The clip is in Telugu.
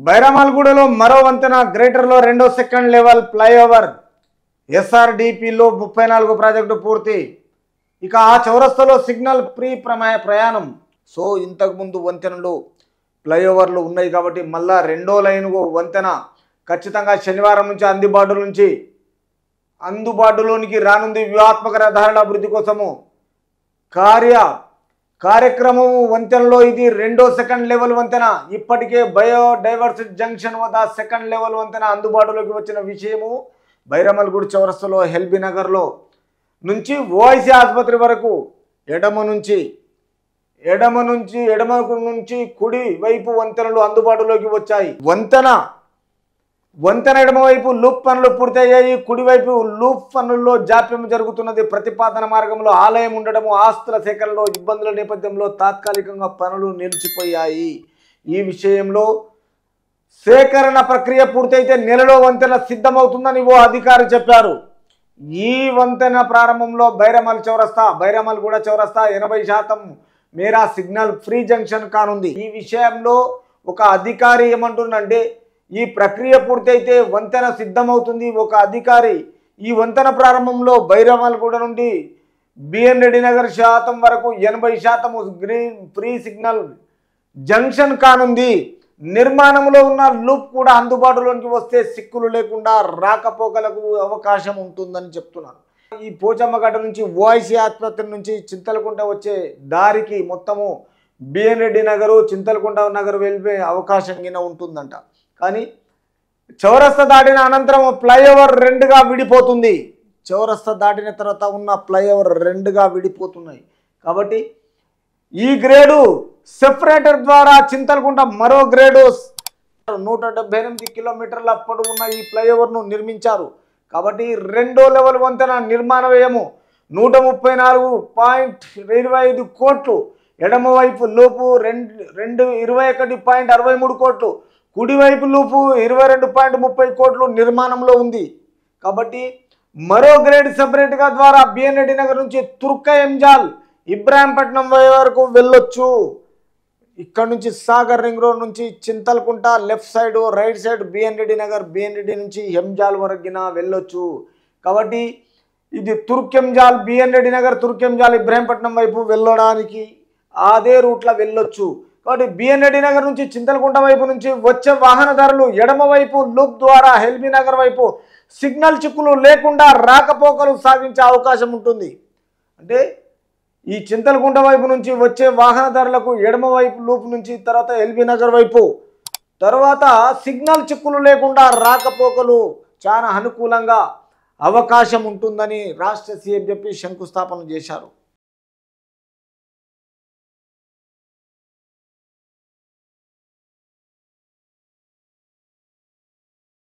బైరామల్గూడలో మరో వంతెన గ్రేటర్లో రెండో సెకండ్ లెవెల్ ఫ్లైఓవర్ ఎస్ఆర్డిపిలో 34 ప్రాజెక్టు పూర్తి. ఇక ఆ చౌరస్తాలో సిగ్నల్ ఫ్రీ ప్రయాణం. సో ఇంతకుముందు వంతెనలు ఫ్లైఓవర్లు ఉన్నాయి కాబట్టి మళ్ళా రెండో లైన్ వంతెన ఖచ్చితంగా శనివారం నుంచి అందుబాటులోనికి రానుంది. వ్యూహాత్మక రహదారుల అభివృద్ధి కోసము కార్యక్రమం వంతెనలో ఇది రెండో సెకండ్ లెవెల్ వంతెన. ఇప్పటికే బయోడైవర్సిటీ జంక్షన్ వద్ద సెకండ్ లెవెల్ వంతెన అందుబాటులోకి వచ్చిన విషయము బైరామల్గూడ చౌరస్తాలో ఎల్బీ నగర్లో నుంచి ఓఐసీ ఆసుపత్రి వరకు ఎడమ నుంచి కుడి వైపు వంతెనలు అందుబాటులోకి వచ్చాయి. వంతెన ఎడమవైపు లూప్ పనులు పూర్తయ్యాయి. కుడివైపు లూప్ పనుల్లో జాప్యం జరుగుతున్నది. ప్రతిపాదన మార్గంలో ఆలయం ఉండడము, ఆస్తుల సేకరణలో ఇబ్బందుల నేపథ్యంలో తాత్కాలికంగా పనులు నిలిచిపోయాయి. ఈ విషయంలో సేకరణ ప్రక్రియ పూర్తయితే నెలలో వంతెన సిద్ధమవుతుందని ఓ అధికారి చెప్పారు. ఈ వంతెన ప్రారంభంలో బైరామల్గూడ చౌరస్తా 80% మేరా సిగ్నల్ ఫ్రీ జంక్షన్ కానుంది. ఈ విషయంలో ఒక అధికారి ఏమంటుందంటే ఈ ప్రక్రియ పూర్తయితే వంతెన సిద్ధమవుతుంది. ఒక అధికారి ఈ వంతెన ప్రారంభంలో బైరామల్గూడ నుండి బిఎన్ రెడ్డి నగర్ శాతం వరకు 80% గ్రీన్ ఫ్రీ సిగ్నల్ జంక్షన్ కానుంది. నిర్మాణంలో ఉన్న లూప్ కూడా అందుబాటులోకి వస్తే సిక్కులు లేకుండా రాకపోకలకు అవకాశం ఉంటుందని చెప్తున్నారు. ఈ పోచమ్మగడ్డ నుంచి ఓఐసీ ఆసుపత్రి నుంచి చింతలకుంట వచ్చే దారికి మొత్తము బిఎన్ రెడ్డి నగరు చింతలకుంట నగరు వెళ్ళే అవకాశం కింద ఉంటుందంట. కానీ చౌరస్తా దాటిన అనంతరం ఫ్లైఓవర్ రెండుగా విడిపోతుంది. చౌరస్తా దాటిన తర్వాత ఉన్న ఫ్లైఓవర్ రెండుగా విడిపోతున్నాయి. కాబట్టి ఈ గ్రేడు సెపరేటర్ ద్వారా చింతలకుంట మరో గ్రేడు 178 కిలోమీటర్ల పొడవున్న ఈ ఫ్లైఓవర్ను నిర్మించారు. కాబట్టి రెండో లెవెల్ వంతెన నిర్మాణ వ్యయము 134.25 కోట్లు. ఎడమవైపు లూపు 21.63 కోట్లు, కుడివైపు లూపు 22.30 కోట్లు నిర్మాణంలో ఉంది. కాబట్టి మరో గ్రేడ్ సెపరేట్గా ద్వారా బిఎన్ రెడ్డి నగర్ నుంచి తుర్క ఎంజాల్ ఇబ్రాహీంపట్నం వరకు వెళ్ళొచ్చు. ఇక్కడ నుంచి సాగర్ రింగ్ రోడ్ నుంచి Chintalakunta left side right side BN Reddy Nagar, BN Reddy నుంచి ఎంజాల్ వరకున వెళ్ళొచ్చు. కాబట్టి ఇది తుర్కెంజాల్ బిఎన్ రెడ్డి నగర్ తుర్కెంజాల్ ఇబ్రాహీంపట్నం వైపు వెళ్ళడానికి అదే రూట్లో వెళ్ళొచ్చు. కాబట్టి బిఎన్ రెడ్డి నగర్ నుంచి చింతలకుంట వైపు నుంచి వచ్చే వాహనదారులు ఎడమవైపు లూప్ ద్వారా ఎల్బీ నగర్ వైపు సిగ్నల్ చిక్కులు లేకుండా రాకపోకలు సాగించే అవకాశం ఉంటుంది. అంటే ఈ చింతలకుంట వైపు నుంచి వచ్చే వాహనదారులకు ఎడమవైపు లూప్ నుంచి తర్వాత ఎల్బీ నగర్ వైపు తర్వాత సిగ్నల్ చిక్కులు లేకుండా రాకపోకలు చాలా అనుకూలంగా అవకాశం ఉంటుందని రాష్ట్ర సీఎం చెప్పి శంకుస్థాపన చేశారు.